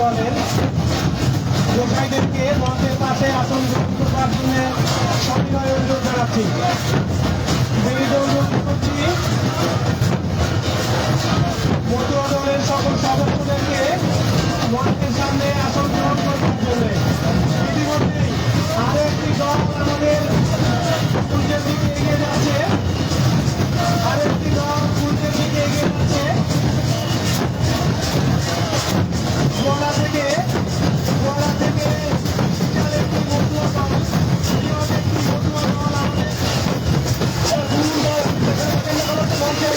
দলের যোদ্ধাদেরকে মঞ্চের পাশে আসন গ্রহণ করবার জন্য সবিনয় অনুরোধ জানাচ্ছি। বিনীত অনুরোধ করছি মতুয়া দলের সকল সদস্যদেরকে মঞ্চের সামনে আসন গ্রহণ করবার জন্য। ইতিমধ্যেই আরো একটি দল আমাদের সূর্যের দিকে এগিয়ে যাচ্ছে, আরেকটি দল সূর্যের দিকে এগিয়ে যাচ্ছে। গোয়ালা থেকে বিশাল একটি মতুয়া দল, বৃহৎ একটি মতুয়া দল আমাদের মঞ্চে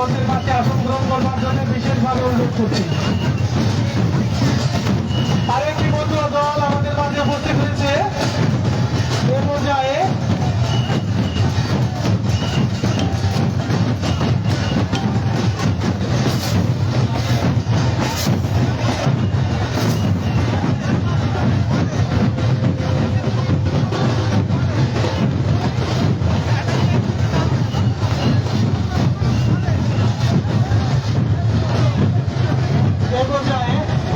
মঞ্চের পাশে আসন গ্রহণ করবার জন্য বিশেষভাবে অনুরোধ করছি। আরেকটি বন্ধুরা দল আমাদের মাঝে উপস্থিত হয়েছে। এ পর্যায়ে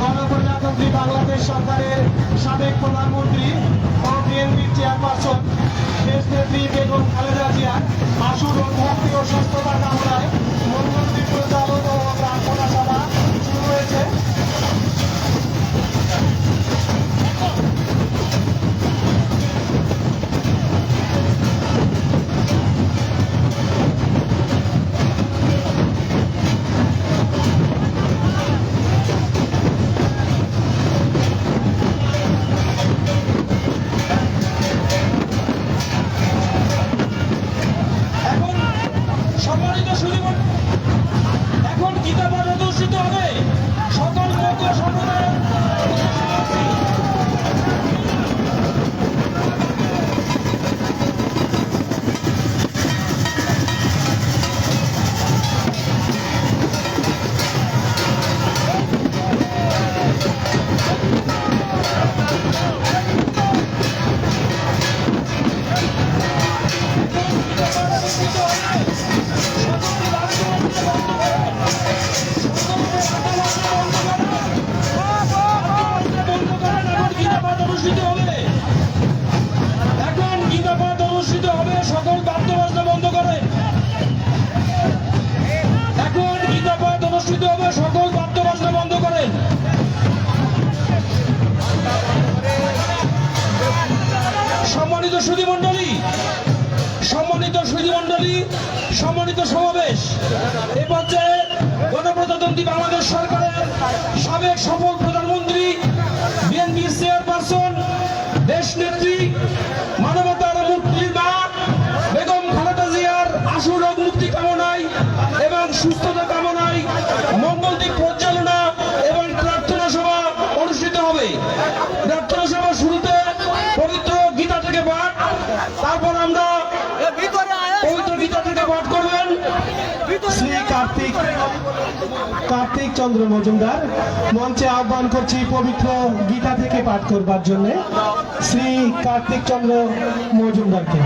গণপ্রজাতন্ত্রী বাংলাদেশ সরকারের সাবেক প্রধানমন্ত্রী ও বিএনপির চেয়ারপারসন দেশনেত্রী বেগম খালেদা জিয়ার আশু রোগ মুক্তি ও সুস্থতা কামনায় মঙ্গলদ্বীপ পরিচালন ও প্রার্থনা সভা শুরু হয়েছে। এখন গীতা পাঠ অনুষ্ঠিত হবে। সকল মৌখিক সম্প্রদায় সম্মানিত সুধীমণ্ডলী, সম্মানিত সমাবেশ, এ পর্যায়ে গণপ্রজাতন্ত্রী বাংলাদেশ সরকারের সাবেক সফল প্রধানমন্ত্রী, বিএনপির চেয়ারপারসন, দেশনেত্রী, মানবতার মুক্তির মা বেগম খালেদা জিয়ার আশু রোগ মুক্তি কামনায় এবং সুস্থতা কামনায় মঙ্গলদ্বীপ পরিচালনা এবং প্রার্থনা সভা অনুষ্ঠিত হবে। প্রার্থনা সভা শুরুতে পবিত্র গীতা থেকে পাঠ, তারপর আমরা পবিত্র গীতা থেকে পাঠ করবেন শ্রী কার্তিক চন্দ্র মজুমদার। মঞ্চে আহ্বান করছি পবিত্র গীতা থেকে পাঠ করবার জন্য শ্রী কার্তিক চন্দ্র মজুমদারকে।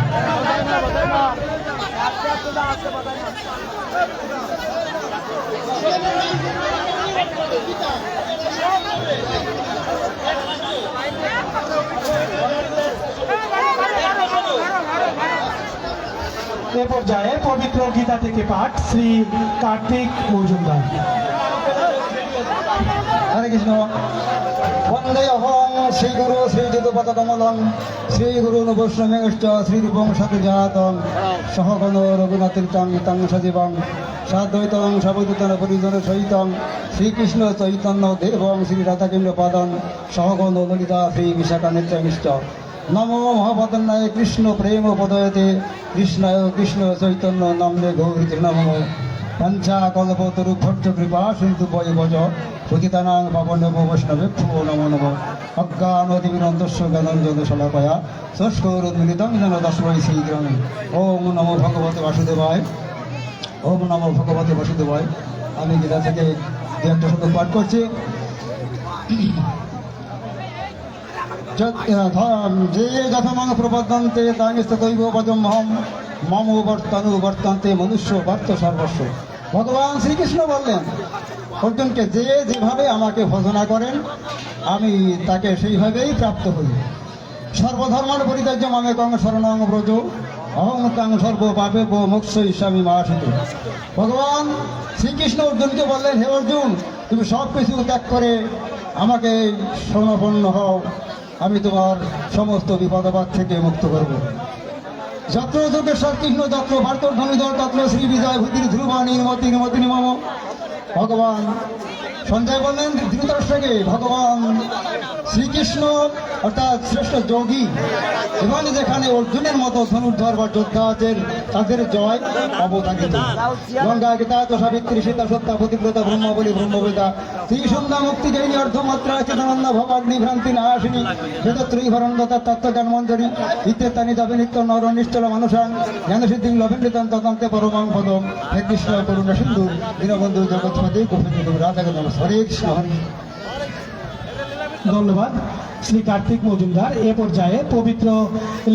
এ পর্যায়ে পবিত্র গীতা থেকে পাঠ শ্রী কার্তিক মজুমদার। হরে কৃষ্ণ। বন্দে অহং শ্রী গুরু শ্রীযুতপদ কমলং শ্রী গুরু বৈষ্ণবেশ্চ শ্রীরূপং সতজাতং সহগণ রঘুনাথীর্থং তং সজীবং সাদ্বৈতং সবদূতন পরিজন সহিতং শ্রীকৃষ্ণ চৈতন্য দেবং শ্রী রাধাকৃষ্ণ পাদং সহগণ ললিতা শ্রী বিশাখা নেত্রমিশ্চ। নমো মহাপদন্নায় কৃষ্ণ প্রেম পদয়তে কৃষ্ণায় কৃষ্ণ চৈতন্য নামে গৌরীতে নমঃ। পঞ্চা কল্পতরু ভট্ট কৃপা সিন্ধু বয় বজ পতিতানাং পাবনম বৈষ্ণবেভ্যো নমো নমঃ। অজ্ঞানতিবিনন্দস্য জ্ঞানঞ্জন শলাকয়া সংস্করোন্মিলিতং যেন তস্मै শ্রীগুরবে। ওম নমো ভগবতে বাসুদেবায়। ওম নমো ভগবতে বাসুদেবায়। আমি গীতা থেকে দু একটা শব্দ পাঠ করছি। যে যথমং প্রবদন্তে তাঙ্গস্তৈব পদমহম মম বর্তনু বর্তন্তে মনুষ্য বর্ত সর্বস্ব। ভগবান শ্রীকৃষ্ণ বললেন অর্জুনকে, যে যেভাবে আমাকে ভজনা করেন আমি তাকে সেইভাবেই প্রাপ্ত হই। সর্বধর্মান পরিত্যাজ্য মামে কং শরণং ব্রজ অহং তাং সর্ব পাপে মোক্ষ ইস্যামি মহাসিত। ভগবান শ্রীকৃষ্ণ অর্জুনকে বললেন, হে অর্জুন, তুমি সব কিছু ত্যাগ করে আমাকে সমর্পন্ন হও, আমি তোমার সমস্ত বিপদাবাদ থেকে মুক্ত করব। যত্র যোগেশ্বর কৃষ্ণ যত্র ভারতর ধনুধর তত্র শ্রী বিজয় ভূতির ধ্রুব নির্মতি নির্মতি মম। ভগবান সঞ্জয় বললেন ধৃতরাষ্ট্রকে ভগবান শ্রীকৃষ্ণ অর্থাৎ শ্রেষ্ঠ যোগী এবং যেখানে অর্জুনের মতো ধনুর্ধর বা যোদ্ধা আছেন তাদের জয় অবধারিত। গঙ্গা গীতা তো সাবিত্রী সীতা সত্তা প্রতিব্রতা ব্রহ্মবলী ব্রহ্মবেদা ত্রিসন্ধ্যা মুক্তি জৈনী অর্ধমাত্রা চিদানন্দ ভবাগ্নি ভ্রান্তি নাশিনী বেদত্রয়ী ভরণদতা তত্ত্বজ্ঞান মঞ্জরি ইত্যেতানি তবে নিত্য নর নিশ্চল মানুষাং জ্ঞানসিদ্ধিং লভেন্দ্রিতং তদন্তে পরমাং পদম হে কৃষ্ণ করুণা সিন্ধু দীনবন্ধু জগৎপতি গোপীন্দ্র রাধা হরে কৃষ্ণ হরে। ধন্যবাদ শ্রী কার্তিক মজুমদার। এ পর্যায়ে পবিত্র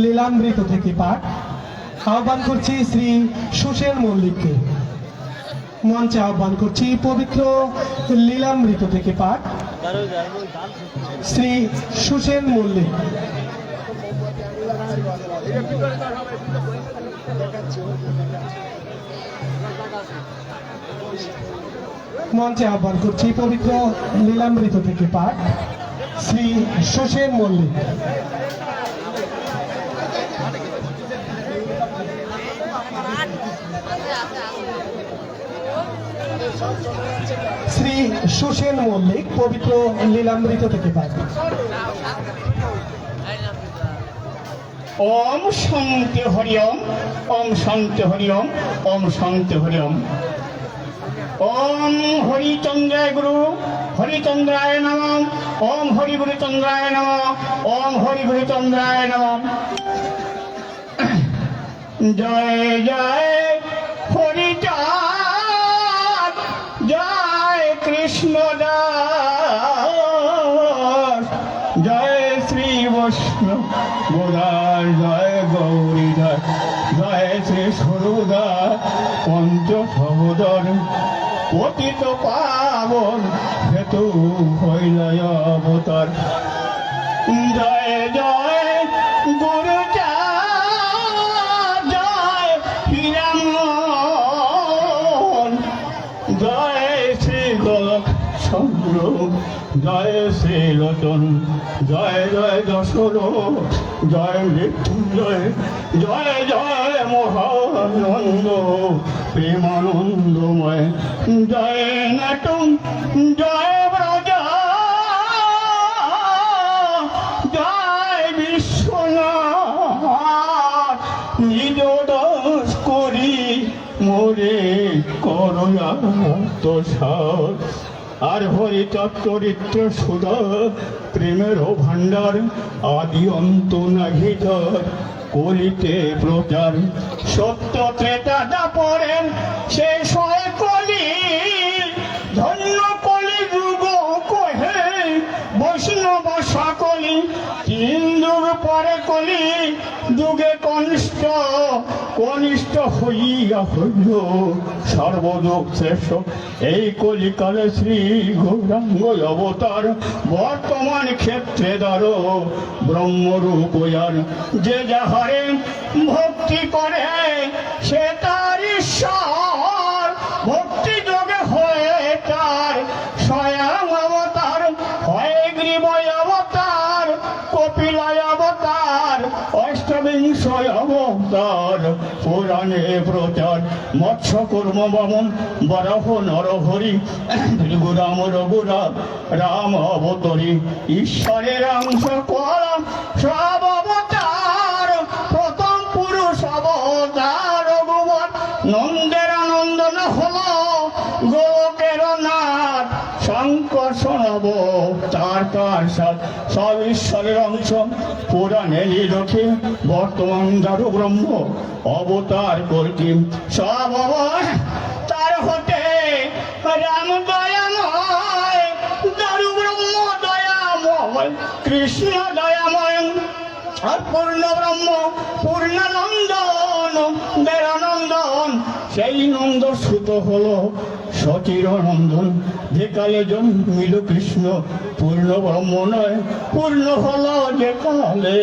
লীলামৃত থেকে পাঠ আহ্বান করছি শ্রী সুশেন মল্লিককে। মঞ্চে আহ্বান করছি পবিত্র লীলামৃত থেকে পাঠ শ্রী সুশেন মল্লিক। মঞ্চে আহ্বান করছি পবিত্র লীলামৃত থেকে পাঠ শ্রী সুশেন মল্লিক। শ্রী সুশেন মল্লিক পবিত্র লীলামৃত থেকে পাঠ। ওম শান্তি হরি ওম, ওম শান্তি হরি ওম, ওম শান্তি হরি ওম। ওম হরিচন্দ্রায় গুরু হরিচন্দ্রায় নমঃ, ওম হরি গুরুচন্দ্রায় নমঃ, ওম হরি গুরুচন্দ্রায় নমঃ। জয় জয় হরিচাঁদ, জয় কৃষ্ণ দাস, জয় শ্রী বৈষ্ণব গোদাস, জয় গৌরীধর, জয় শ্রী সরুদাস পঞ্চ সহোদর, পতিত পাবন হেতু হইলয় অবতার। জয় জয় গুরু জয় হিরামন, জয় শ্রী গোলক চন্দ্র, জয় শ্রী লোচন, জয় জয় দশর, জয় মৃত্যুঞ্জয়, জয় জয় মহানন্দ প্রেমানন্দময়, জয় নাটুম, জয় ব্রজ, জয় বিশ্বনাথ, নিজ দাস করি মোরে করুণা তোষার। আর হরি চরিত্র সুধা প্রেমের ভাণ্ডার, আদি অন্ত নাহিধর কলিতে প্রচার। সত্য ত্রেতা দাপরেন শেষ হয় কলি, ধন্য কলি যুগ কহে বৈষ্ণব সকলি। তিন যুগ পরে কলি যুগে কনিষ্ঠ, কনিষ্ঠ হইয়া হইল সর্বযুগ শ্রেষ্ঠ। এই কলিকালে শ্রী গৌরাঙ্গ অবতার, বর্তমান ক্ষেত্রে দ্বার ব্রহ্মরূপ যার। যে যাহারে ভক্তি করে সে তার ঈশ্বর, ভক্তি যোগে হয়ে তার স্বয়ং অবতার। হয় গ্রীবয় অবতার, কপিলায় অবতার, অষ্টবিংশ অবতার পুরাণে প্রচার। মৎস্য কুর্ম বামন বরাহ নরহরি, রাম রঘুরা রাম অবতরী। ঈশ্বরের অংশ করা সব অবতার, প্রথম পুরুষ অবতার রঘুবর। নন্দের নন্দন হল গোকের নাথ, সংকর্ষণ অবতার তার সাথ। সব ঈশ্বরের অংশ পুরাণে লিখে, বর্তমান দারু ব্রহ্ম অবতার কর্তি। সব তার হতে রাম দয়াময়, দারু ব্রহ্ম দয়াময়, কৃষ্ণ দয়াময়। আর পূর্ণ ব্রহ্ম পূর্ণানন্দন বেরানন্দন, সেই নন্দ সুত হল সচির নন্দন। যে কালে জন্মিল কৃষ্ণ পূর্ণ ব্রহ্ম নয়, পূর্ণ হল যে কালে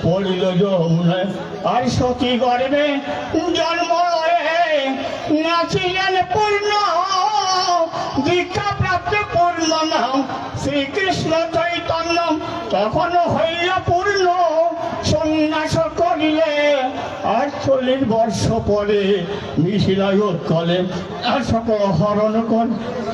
পড়িল যমুনায়। আর সতী গর্ভে জন্ম লয়ে নাচিলেন পূর্ণ, দীক্ষা প্রাপ্ত পূর্ণ নাম শ্রীকৃষ্ণ চৈতন্য। তখন হইল পূর্ণ, সন্ন্যাস করিলে অর্থ 40 বর্ষ পরে মিশিলায় কলে সকল হরণ কর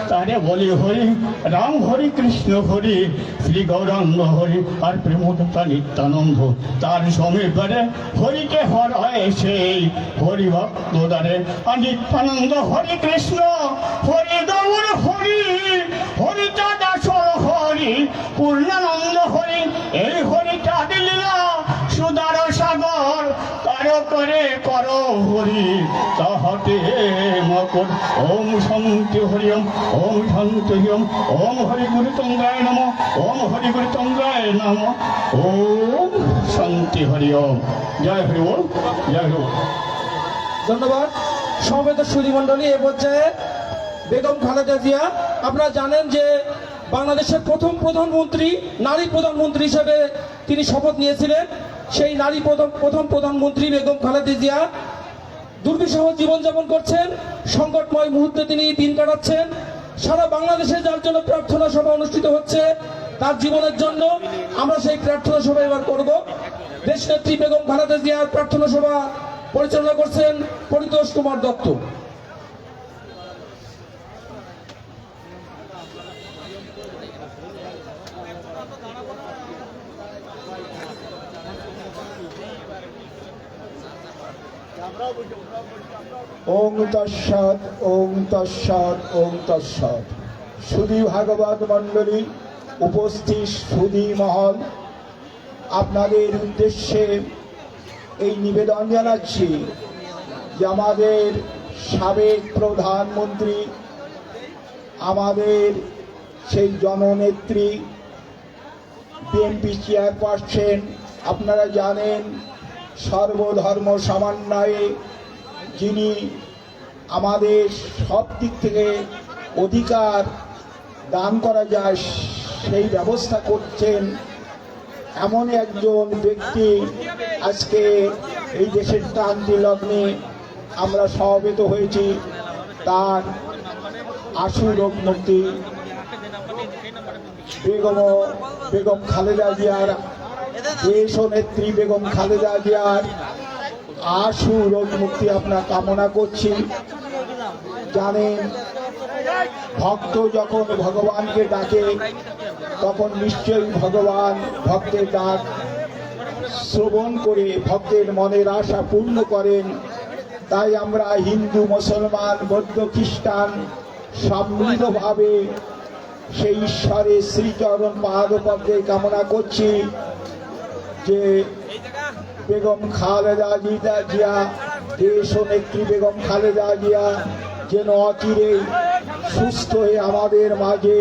তারে বলি হরি রাম হরি কৃষ্ণ হরি শ্রী গৌরাঙ্গ হরি আর প্রেমদতা নিত্যানন্দ তার সমীপে হরিকে হরায় সেই হরি ভক্ত দ্বারে আর নিত্যানন্দ হরি কৃষ্ণ হরি গৌর হরি হরি চাঁদাসর হরি পূর্ণানন্দ হরি এই হরিটা দিলা সুদার সাগর তার করে কর হরি তাহাতে মকর ওম শান্তি হরি ওম শান্তি হরি ওম হরি গুরু চন্দ্রায় নম ওম হরি গুরু চন্দ্রায় নম ওম শান্তি হরি ওম জয় হরি ওম জয় হরি ওম। ধন্যবাদ সমবেত সুধীমণ্ডলী। এ পর্যায়ে বেগম খালেদা জিয়া, আপনারা জানেন যে বাংলাদেশের প্রথম প্রধানমন্ত্রী, নারী প্রধানমন্ত্রী হিসেবে তিনি শপথ নিয়েছিলেন। সেই নারী প্রথম প্রধানমন্ত্রী বেগম খালেদা জিয়া দুর্বিষহ জীবনযাপন করছেন, সংকটময় মুহূর্তে তিনি দিন কাটাচ্ছেন। সারা বাংলাদেশে যার জন্য প্রার্থনা সভা অনুষ্ঠিত হচ্ছে, তার জীবনের জন্য আমরা সেই প্রার্থনা সভা এবার করব। দেশনেত্রী বেগম খালেদা জিয়ার প্রার্থনা সভা পরিচালনা করছেন পরিতোষ কুমার দত্ত। ওং তৎসৎ ওং তৎসৎ ওং তৎসৎ। সুধী ভাগবত মণ্ডলী, উপস্থিত সুধী মহল, আপনাদের উদ্দেশ্যে এই নিবেদন জানাচ্ছি যে আমাদের সাবেক প্রধানমন্ত্রী, আমাদের সেই জননেত্রী, বিএনপি চেয়ারপারসন, আপনারা জানেন সর্বধর্ম সমন্বয়ে যিনি আমাদের সব দিক থেকে অধিকার দান করা যায় সেই ব্যবস্থা করছেন, এমন একজন ব্যক্তি আজকে এই দেশের ক্রান্তি লগ্নে আমরা সমবেত হয়েছি। তার আশু রোগ মুক্তি বেগম খালেদা জিয়ার, দেশ নেত্রী বেগম খালেদা জিয়ার আশু রোগ মুক্তি আমরা কামনা করছি। জানেন, ভক্ত যখন ভগবানকে ডাকে তখন নিশ্চয়ই ভগবান ভক্তের ডাক শ্রবণ করে ভক্তের মনের আশা পূর্ণ করেন। তাই আমরা হিন্দু, মুসলমান, বৌদ্ধ, খ্রিস্টান সম্মিলিতভাবে সেই ঈশ্বরের শ্রীচরণ পাদপদ্মে কামনা করছি যে বেগম খালেদা জিয়া, দেশ নেত্রী বেগম খালেদা জিয়া যেন অচিরেই সুস্থ হয়ে আমাদের মাঝে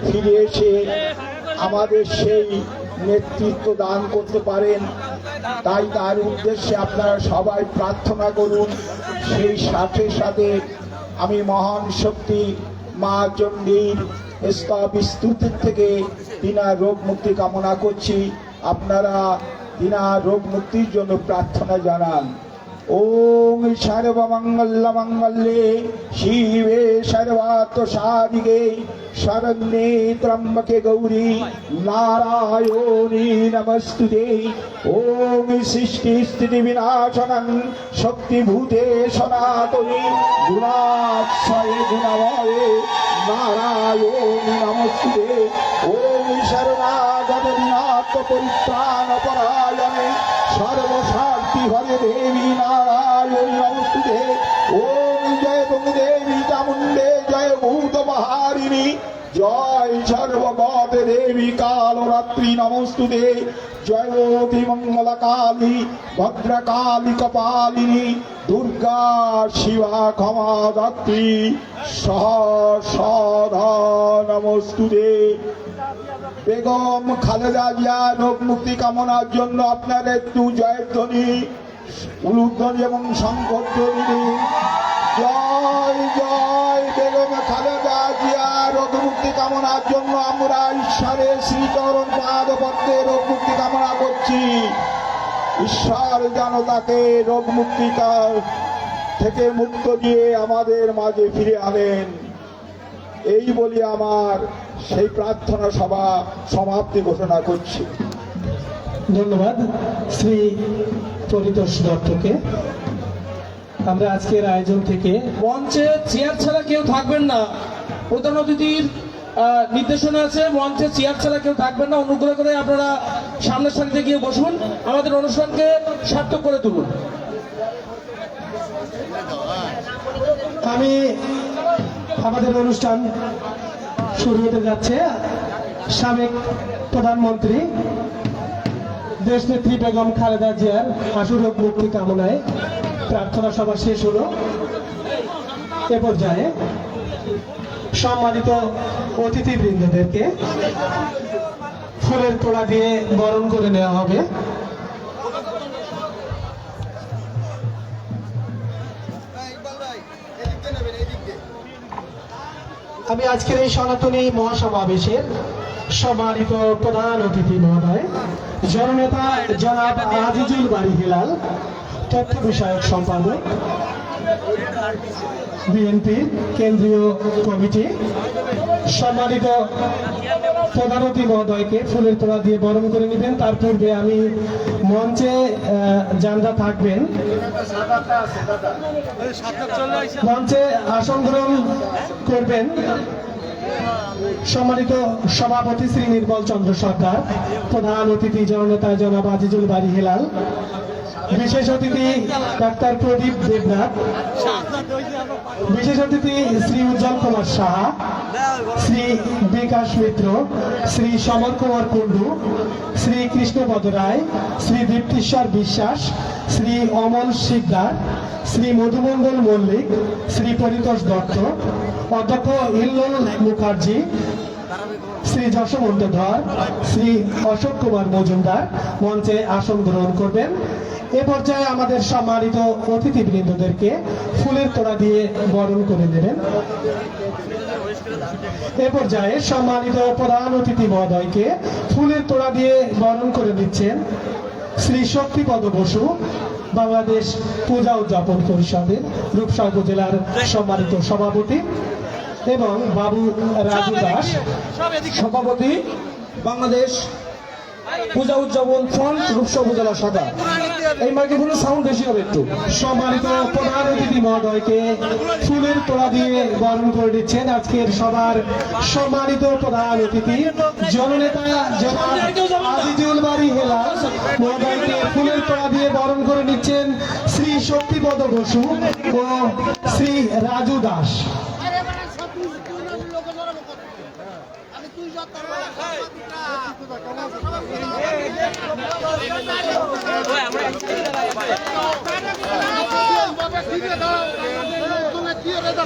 ফিরে এসে আমাদের সেই নেতৃত্ব দান করতে পারেন। তাই তার উদ্দেশ্যে আপনারা সবাই প্রার্থনা করুন। সেই সাথে সাথে আমি মহান শক্তি মা চণ্ডীর স্তব স্তুতির থেকে তিনার রোগ মুক্তি কামনা করছি। আপনারা তিনার রোগ মুক্তির জন্য প্রার্থনা জানান। ওম সর্বমঙ্গল মঙ্গলে শিবে সর্বার্থ সাধিকে শরণ্যে ত্র্যম্বকে গৌরী নারায়ণী নমস্তুতে। ওম সৃষ্টি স্থিতি বিনাশনং শক্তিভূতে সনাতনী গুণাক্ষয়ে গুণময়ে নারায়ণী নমস্তুতে। ওম শরণাগত বিনাশ পরিত্রাণ পরায়ণে সর্বশক্তি হরে দেবী নারায়ণী নমস্তুতে। ওম জয় দেবী চামুণ্ডে জয় ভূত মহারিণী জয় সর্বগত দেবী কালরাত্রি নমস্তুতে। জয়তী মঙ্গলা কালী ভদ্রকালী কপালিনী দুর্গা শিবা ক্ষমা দাত্রী সহসধা নমস্তুতে। বেগম খালেদা জিয়া রোগ মুক্তি কামনার জন্য আপনারা একটু জয়ধ্বনি, উলুধ্বনি এবং শঙ্খধ্বনি দিন। জয় জয় বেগম খালেদা জিয়া রোগ মুক্তি কামনার জন্য আমরা ঈশ্বরের শ্রীচরণ পাদপদ্মে রোগ মুক্তি কামনা করছি। ঈশ্বর যেন তাকে রোগ মুক্তি থেকে মুক্ত দিয়ে আমাদের মাঝে ফিরে আনেন, এই বলি আমার সেই প্রার্থনা সভা সমাপ্তি ঘোষণা করছি। ধন্যবাদ শ্রী পরিতোষ দত্তকে। আমরা আজকের আয়োজন থেকে মঞ্চে চেয়ার ছাড়া কেউ থাকবেন না। প্রধান অতিথির নির্দেশনা আছে, মঞ্চে চেয়ার ছাড়া কেউ থাকবেন না। অনুগ্রহ করে আপনারা সামনের সারিতে গিয়ে বসুন, আমাদের অনুষ্ঠানকে সার্থক করে তুলুন। আমি আমাদের অনুষ্ঠান শুরু হতে যাচ্ছে। সাবেক প্রধানমন্ত্রী দেশনেত্রী বেগম খালেদা জিয়ার আশুরোগ মুক্তি কামনায় প্রার্থনা সভা শেষ হলো। এ পর্যায়ে সম্মানিত অতিথিবৃন্দদেরকে ফুলের তোড়া দিয়ে বরণ করে নেওয়া হবে। আমি আজকের এই সনাতনী মহাসমাবেশের সম্মানিত প্রধান অতিথি মহোদয় জননেতা জনাব আজিজুল বাড়ি হিলাল, তথ্য বিষয়ক সম্পাদক বিএনপির কেন্দ্রীয় কমিটি, সম্মানিত প্রধান অতিথি মহোদয়কে ফুলের তোড়া দিয়ে বরণ করে নেবেন। তার পূর্বে আমি মঞ্চে যারা থাকবেন মঞ্চে আসন গ্রহণ করবেন সম্মানিত সভাপতি শ্রী নির্মল চন্দ্র সরকার, প্রধান অতিথি জননেতা জনাব আজিজুল বাড়ি হেলাল, বিশেষ অতিথি ডাক্তার প্রদীপ দেবনাথ, বিশেষ অতিথি শ্রী উজ্জ্বল কুমার সাহা, শ্রী বিকাশ মিত্র, শ্রী সমর কুমার কুণ্ডু, শ্রী কৃষ্ণপদ রায়, শ্রী দীপ্তিশ্বর বিশ্বাস, শ্রী অমল শিকদার, শ্রী মধুমণ্ডল মল্লিক, শ্রী পরিতোষ দত্ত, অধ্যক্ষ ইল্লুল মুখার্জি, শ্রী যশবন্ত ধর, শ্রী অশোক কুমার মজুমদার মঞ্চে আসন গ্রহণ করবেন। এ পর্যায়ে আমাদের সম্মানিত অতিথিবৃন্দদেরকে ফুলের তোড়া দিয়ে বরণ করে দেবেন। এ পর্যায়ে সম্মানিত প্রধান অতিথি মহোদয়কে ফুলের তোড়া দিয়ে বরণ করে দিচ্ছেন শ্রী শক্তিপদ বসু, বাংলাদেশ পূজা উদযাপন পরিষদের রূপসা উপজেলার সম্মানিত সভাপতি, এবং বাবু রাজু দাস, সভাপতি বাংলাদেশ পূজা উদযাপন ফ্রন্ট রূপসা উপজেলা শাখা। এই মাইক্রোফোনের সাউন্ড বেশি হবে একটু। সম্মানিত প্রধান অতিথি মহোদয়কে ফুলের তোড়া দিয়ে বরণ করে দিচ্ছেন আজকের সবার সম্মানিত প্রধান অতিথি জননেতা জনাব আজিজুল বাড়ি হেলাল মহোদয়কে ফুলের তোড়া দিয়ে বরণ করে নিচ্ছেন শ্রী শক্তিপদ বসু ও শ্রী রাজু দাস।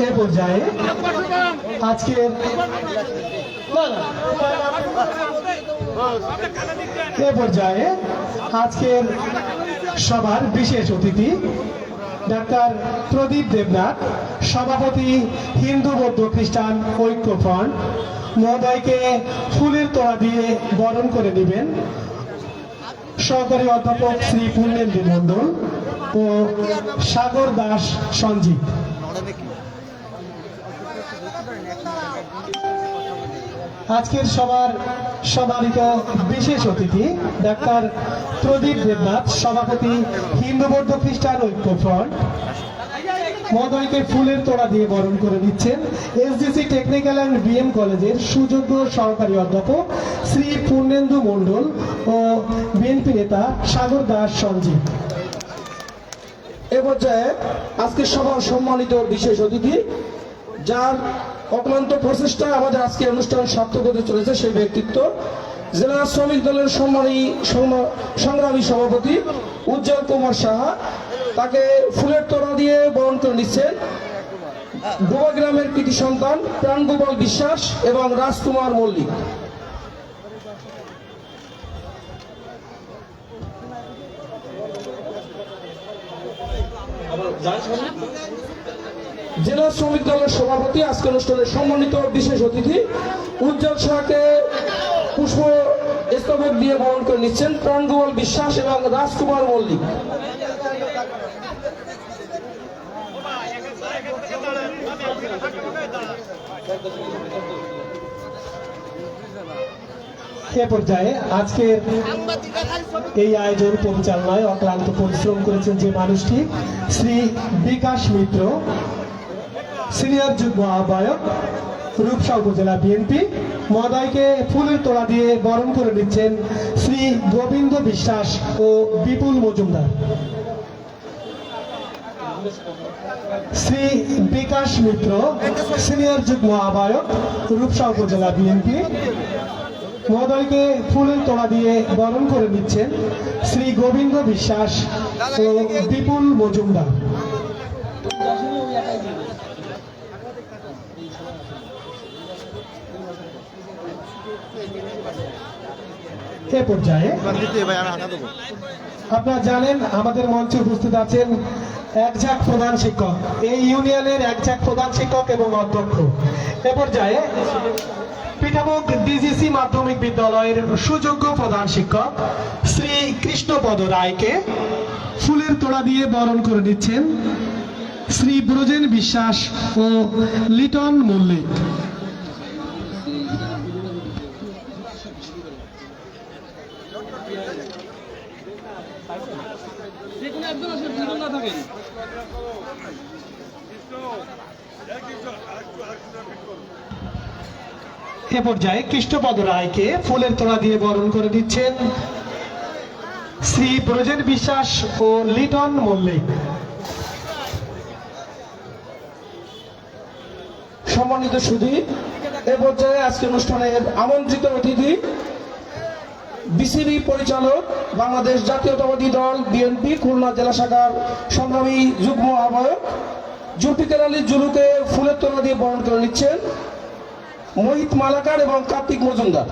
এ পর্যায়ে আজকের সভার বিশেষ অতিথি ডাক্তার প্রদীপ দেবনাথ, সভাপতি হিন্দু বৌদ্ধ খ্রিস্টান ঐক্য ফ্রন্ট মহোদয়কে ফুলের তোড়া দিয়ে বরণ করে নেবেন সহকারী অধ্যাপক শ্রী পূর্ণেন্দু মণ্ডল ও সাগর দাস সঞ্জিত। আজকের সবার সম্মানিত বিশেষ অতিথি ডাক্তার প্রদীপ দেবনাথ, সভাপতি হিন্দু বৌদ্ধ খ্রিস্টান ঐক্য ফ্রন্ট মহোদয়কে ফুলের তোড়া দিয়ে বরণ করে দিচ্ছেন এসডিসি টেকনিক্যাল অ্যান্ড বিএম কলেজের সুযোগ্য সহকারী অধ্যাপক শ্রী পূর্ণেন্দু মণ্ডল ও বিএনপি নেতা সাগর দাস সঞ্জিত। এ পর্যায়ে আজকের সভার সম্মানিত বিশেষ অতিথি, যার অক্লান্ত প্রচেষ্টায় আমাদের আজকের অনুষ্ঠান সার্থক হতে চলেছে, সেই ব্যক্তিত্ব জেলা শ্রমিক দলের সংগ্রামী সভাপতি উজ্জ্বল কুমার সাহা। তাকে ফুলের তোড়া দিয়ে বরণ করে নিচ্ছেন ডোবা গ্রামের কৃতি সন্তান প্রাণগোপাল বিশ্বাস এবং রাজকুমার মল্লিক। জেলা শ্রমিক দলের সভাপতি আজকের অনুষ্ঠানের সম্মানিত বিশেষ অতিথি উজ্জ্বল শাহকে পুষ্প স্তবক দিয়ে বরণ করে নিচ্ছেন প্রাণগোপাল বিশ্বাস এবং রাজকুমার মল্লিক। এ পর্যায়ে আজকের এই আয়োজন পরিচালনায় অক্লান্ত পরিশ্রম করেছেন যে মানুষটি, শ্রী বিকাশ মিত্র, সিনিয়র যুগ্ম আহ্বায়ক, রূপসা উপজেলা বিএনপি মহোদয়কে ফুলের তোড়া দিয়ে বরণ করে নিচ্ছেন শ্রী গোবিন্দ বিশ্বাস ও বিপুল মজুমদার। শ্রী বিকাশ মিত্র, সিনিয়র যুগ্ম আহ্বায়ক, রূপসা উপজেলা বিএনপি মহোদয়কে ফুলের তোড়া দিয়ে বরণ করে নিচ্ছেন শ্রী গোবিন্দ বিশ্বাস ও বিপুল মজুমদার। এ পর্যায়ে আপনারা জানেন আমাদের মঞ্চে উপস্থিত আছেন একঝাক প্রধান শিক্ষক, এই ইউনিয়নের একঝাক প্রধান শিক্ষক এবং অধ্যক্ষ। এ পর্যায়ে পিঠামুখ ডিজিসি মাধ্যমিক বিদ্যালয়ের সুযোগ্য প্রধান শিক্ষক শ্রী কৃষ্ণপদ রায়কে ফুলের তোড়া দিয়ে বরণ করে নিচ্ছেন শ্রী ব্রজেন বিশ্বাস ও লিটন মল্লিক। এ পর্যায়ে কৃষ্ণপদ রায়কে ফুলের তোড়া দিয়ে বরণ করে দিচ্ছেন শ্রী ব্রজেন বিশ্বাস ও লিটন মল্লিক। সম্মানিত সুধী, এ পর্যায়ে আজকের অনুষ্ঠানের আমন্ত্রিত অতিথি বিসিবি পরিচালক, বাংলাদেশ জাতীয়তাবাদী দল বিএনপি খুলনা জেলা শাখার সংগ্রামী যুগ্ম আহ্বায়ক জুলফিকার আলী জুলুকে ফুলের তোড়া দিয়ে বরণ করে নিচ্ছেন মোহিত মালাকার এবং কার্তিক মজুমদার।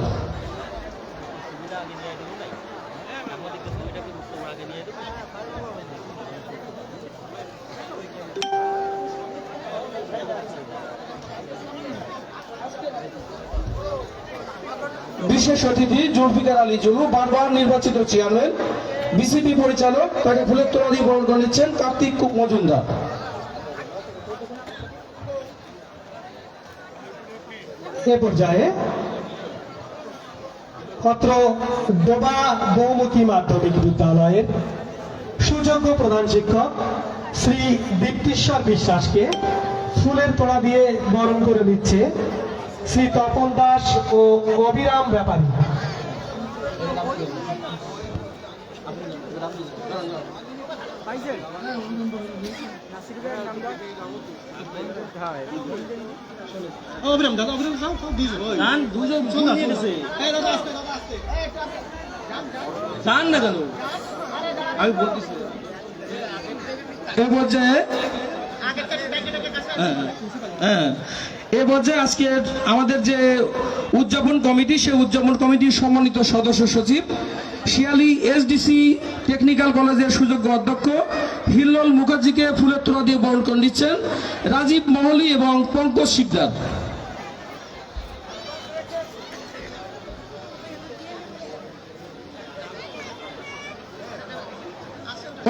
বিশেষ অতিথি জুলফিকার আলী জুলু, বারবার নির্বাচিত চেয়ারম্যান বিসিবি পরিচালক, তাকে ফুলের তোড়া দিয়ে বরণ করে নিচ্ছেন কার্তিক মজুমদার। এ পর্যায়ে অত্র ডোবা বহুমুখী মাধ্যমিক বিদ্যালয়ের সুযোগ্য প্রধান শিক্ষক শ্রী দীপ্তিশ্বর বিশ্বাসকে ফুলের তোড়া দিয়ে বরণ করে নিচ্ছে শ্রী তপন দাস ও অভিরাম ব্যাপারী। এ পর্যায়ে আজকে আমাদের যে উদযাপন কমিটি, সেই উদযাপন কমিটির সম্মানিত সদস্য সচিব, শিয়ালি এসডিসি টেকনিক্যাল কলেজের সুযোগ্য অধ্যক্ষ হিল্লোল মুখার্জিকে ফুলের তোড়া দিয়ে বরণ করে নিচ্ছেন রাজীব মহলি এবং পঙ্কজ শিকদার।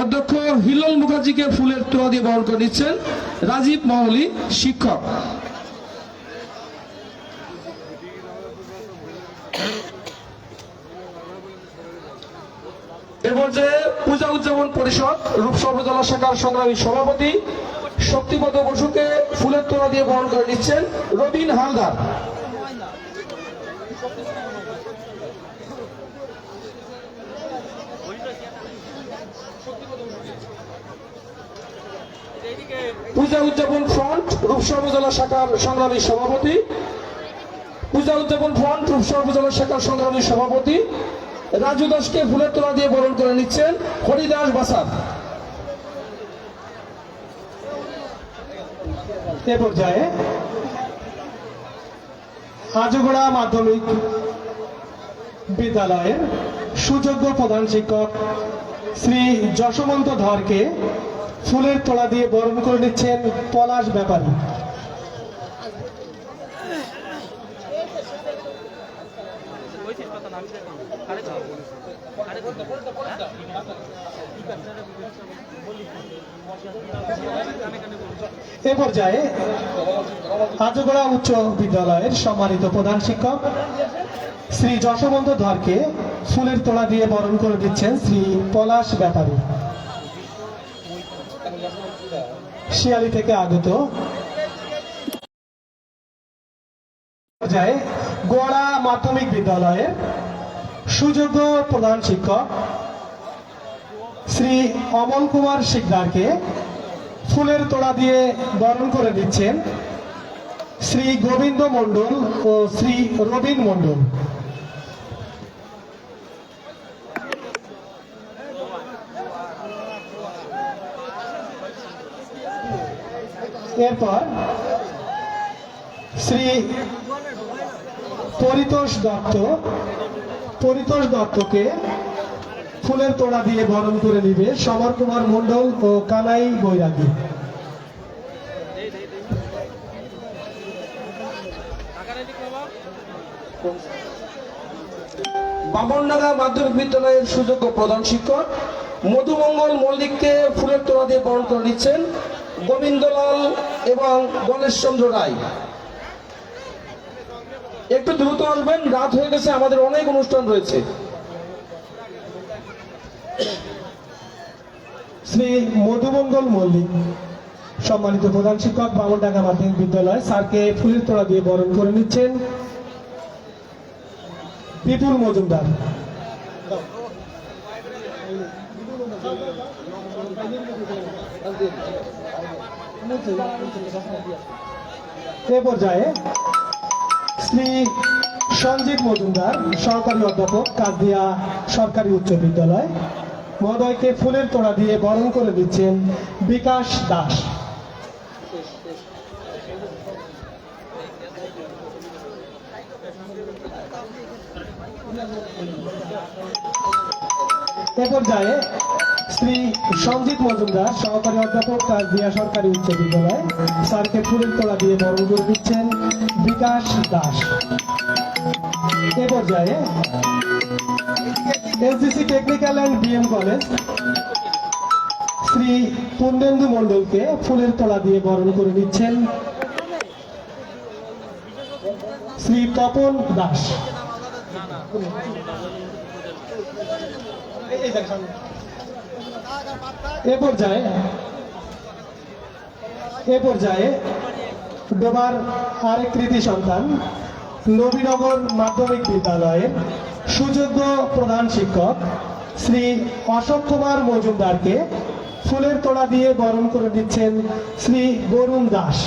অধ্যক্ষ হিল্লোল মুখার্জিকে ফুলের তোড়া দিয়ে বরণ করে নিচ্ছেন রাজীব মহলি, শিক্ষক। এ পর্যায়ে পূজা উদযাপন পরিষদ রূপসা উপজেলা শাখার সংগ্রামী সভাপতি শক্তিপদ বসুকে ফুলের তোড়া দিয়ে বরণ করে নিচ্ছেন রবিন হালদার। পূজা উদযাপন ফ্রন্ট রূপসা উপজেলা শাখার সংগ্রামী সভাপতি রাজু দাসকে ফুলের তোড়া দিয়ে বরণ করে নিচ্ছেন হরিদাস বাসার। এ পর্যায়ে আজগোড়া মাধ্যমিক বিদ্যালয়ের সুযোগ্য প্রধান শিক্ষক শ্রী যশবন্ত ধরকে ফুলের তোড়া দিয়ে বরণ করে নিচ্ছেন পলাশ ব্যাপারী। এ পর্যায়ে আজগোড়া উচ্চ বিদ্যালয়ের সম্মানিত প্রধান শিক্ষক শ্রী যশবন্ত ধরকে ফুলের তোড়া দিয়ে বরণ করে দিচ্ছেন শ্রী পলাশ ব্যাপারী, শিয়ালি থেকে আগত। পর্যায়ে গোড়া মাধ্যমিক বিদ্যালয়ের সুযোগ্য প্রধান শিক্ষক শ্রী অমল কুমার শিকদারকে ফুলের তোড়া দিয়ে বরণ করে দিচ্ছেন শ্রী গোবিন্দ মণ্ডল ও শ্রী রবীন মণ্ডল। এরপর শ্রী পরিতোষ দত্তকে ফুলের তোড়া দিয়ে বরণ করে নিবে সমর কুমার মণ্ডল ও কানাই বৈরাগী। বামনডাঙ্গা মাধ্যমিক বিদ্যালয়ের সুযোগ্য প্রধান শিক্ষক মধুমঙ্গল মল্লিককে ফুলের তোড়া দিয়ে বরণ করে নিচ্ছেন গোবিন্দলাল এবং গণেশচন্দ্র রায়। একটু দ্রুত আসবেন, রাত হয়ে গেছে, আমাদের অনেক অনুষ্ঠান রয়েছে। শ্রী মধুমঙ্গল মল্লিক সম্মানিত প্রধান শিক্ষক বামনডাঙ্গা মাধ্যমিক বিদ্যালয়, স্যারকে ফুলের তোড়া দিয়ে বরণ করে নিচ্ছেন বিপুল মজুমদার। এ পর্যায়ে শ্রী সঞ্জিত মজুমদার সহকারী অধ্যাপক কাজদিয়া সরকারি উচ্চ বিদ্যালয় মহোদয়কে ফুলের তোড়া দিয়ে বরণ করে দিচ্ছেন বিকাশ দাস। এ পর্যায়ে শ্রী সঞ্জিত মজুমদার সহকারী অধ্যাপক কাজদিয়া সরকারি উচ্চ বিদ্যালয়, স্যারকে ফুলের তোড়া দিয়ে বরণ করে দিচ্ছেন বিকাশ দাস। এ পর্যায়ে SDC technical and BM college Shri Purnendu মণ্ডলকে ফুলের তোড়া দিয়ে বরণ করে নিচ্ছেন শ্রী তপন দাস। এ পর্যায়ে ডোবার আরেক কৃতি সন্তান নবীনগর মাধ্যমিক বিদ্যালয়ের সুযোগ্য প্রধান শিক্ষক শ্রী অশোক কুমার মজুমদারকে ফুলের তোড়া দিয়ে বরণ করে দিচ্ছেন শ্রী বরুণ দাস।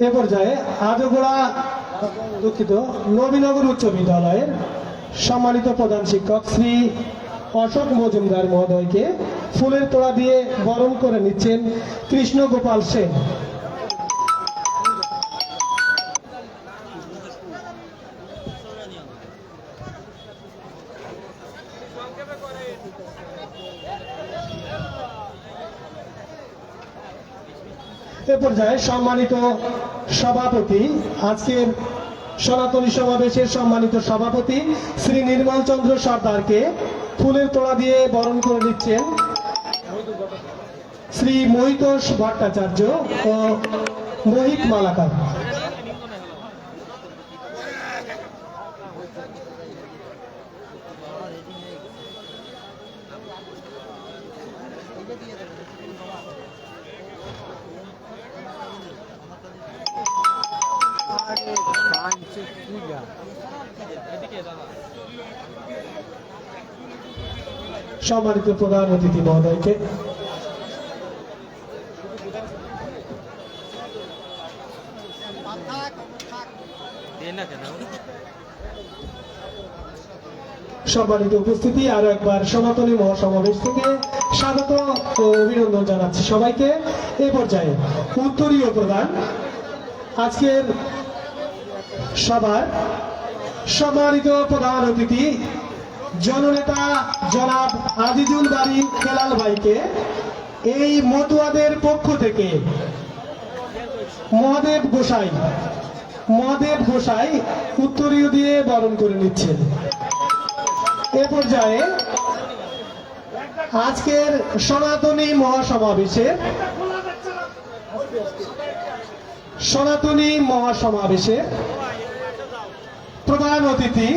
এ পর্যায়ে নবীনগর উচ্চ বিদ্যালয়ের সম্মানিত প্রধান শিক্ষক শ্রী অশোক মজুমদার মহোদয়কে ফুলের তোড়া দিয়ে বরণ করে নিচ্ছেন কৃষ্ণ গোপাল সেন। এ পর্যায়ে সম্মানিত সভাপতি, আজকের সনাতনী সমাবেশের সম্মানিত সভাপতি শ্রী নির্মল চন্দ্র সর্দারকে ফুলের তোড়া দিয়ে বরণ করে নিচ্ছেন শ্রী মহিতোষ ভট্টাচার্য ও মোহিত মালাকার। সম্মানিত প্রধান অতিথি মহোদয়কে সম্মানিত উপস্থিতি, আরো একবার সনাতনী মহাসমাবেশ থেকে স্বাগত ও অভিনন্দন জানাচ্ছি সবাইকে। এই পর্যায়ে উত্তরীয় প্রদান আজকের সভার সম্মানিত প্রধান অতিথি জননেতা জনাব আজিজুল বাড়ি খেলাল ভাইকে এই মতুয়াদের পক্ষ থেকে মহাদেব গোসাই উত্তরীয় দিয়ে বরণ করে নিচ্ছেন। এ পর্যায়ে আজকের সনাতনী মহাসমাবেশে প্রধান অতিথি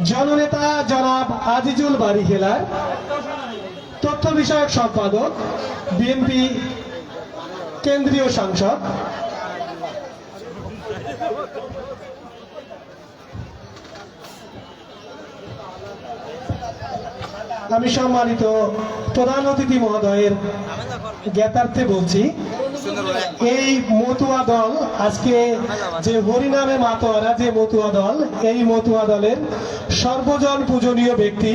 জননেতা জনাব আজিজুল বারী হেলাল, তথ্য বিষয়ক সম্পাদক, বিএনপি কেন্দ্রীয় সাংসদ, আমি সম্মানিত প্রধান অতিথি মহোদয়ের জ্ঞাতার্থে বলছি, এই মতুয়া দল আজকে যে হরিনামে মাতোয়ারা যে মতুয়া দল, এই মতুয়া দলের সর্বজন পূজনীয় ব্যক্তি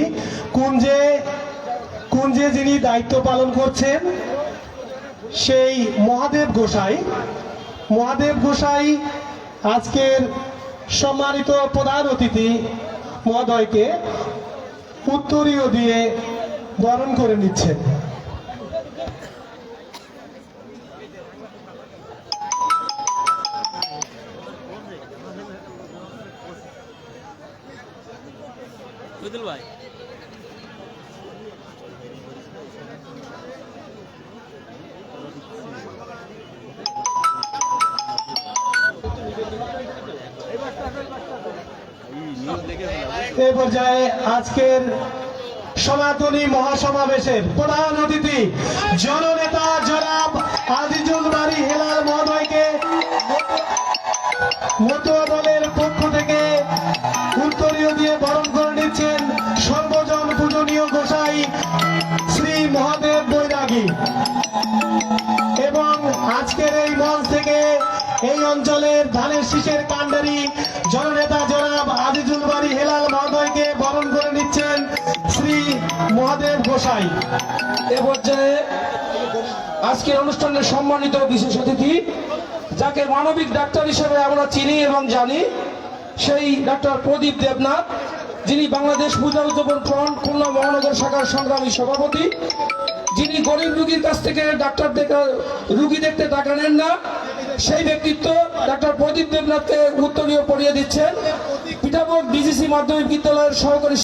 কুঞ্জে যিনি দায়িত্ব পালন করছেন সেই মহাদেব গোসাই আজকের সম্মানিত প্রধান অতিথি মহোদয়কে উত্তরীয় দিয়ে বরণ করে নিচ্ছেন। এই পর্যায়ে আজকের সনাতনী মহাসমাবেশের প্রধান অতিথি জননেতা জনাব আজিজুল বারী হেলাল মহোদয়কে মতুয়া দলের পক্ষ থেকে উত্তরীয় দিয়ে বরণ করে নিচ্ছেন সর্বজন পূজনীয় গোসাই শ্রী মহাদেব বৈরাগী। এবং আজকের এই মঞ্চ থেকে এই অঞ্চলের ধানের শীষের কাণ্ডারি জননেতা জনাব আজিজুল বারী হেলাল মহোদয়কে বরণ করে নিচ্ছেন শ্রী মহাদেব গোসাই। এ পর্যায়ে আজকের অনুষ্ঠানের সম্মানিত বিশেষ অতিথি, যাকে মানবিক ডাক্তার হিসেবে আমরা চিনি এবং জানি, সেই ডাক্তার প্রদীপ দেবনাথ, যিনি বাংলাদেশ পূজা উদ্যাপন ফ্রন্ট খুলনা মহানগর শাখার সংগ্রামী সভাপতি, যিনি গরিব রুগীর কাছ থেকে রুগী দেখতে টাকা নেন না, সেই ব্যক্তিত্ব ডাক্তার প্রদীপ দেবনাথকে উত্তরীয় পড়িয়ে দিচ্ছেন পিঠাভোগ ডিজিসি মাধ্যমিক বিদ্যালয়ের সহকারী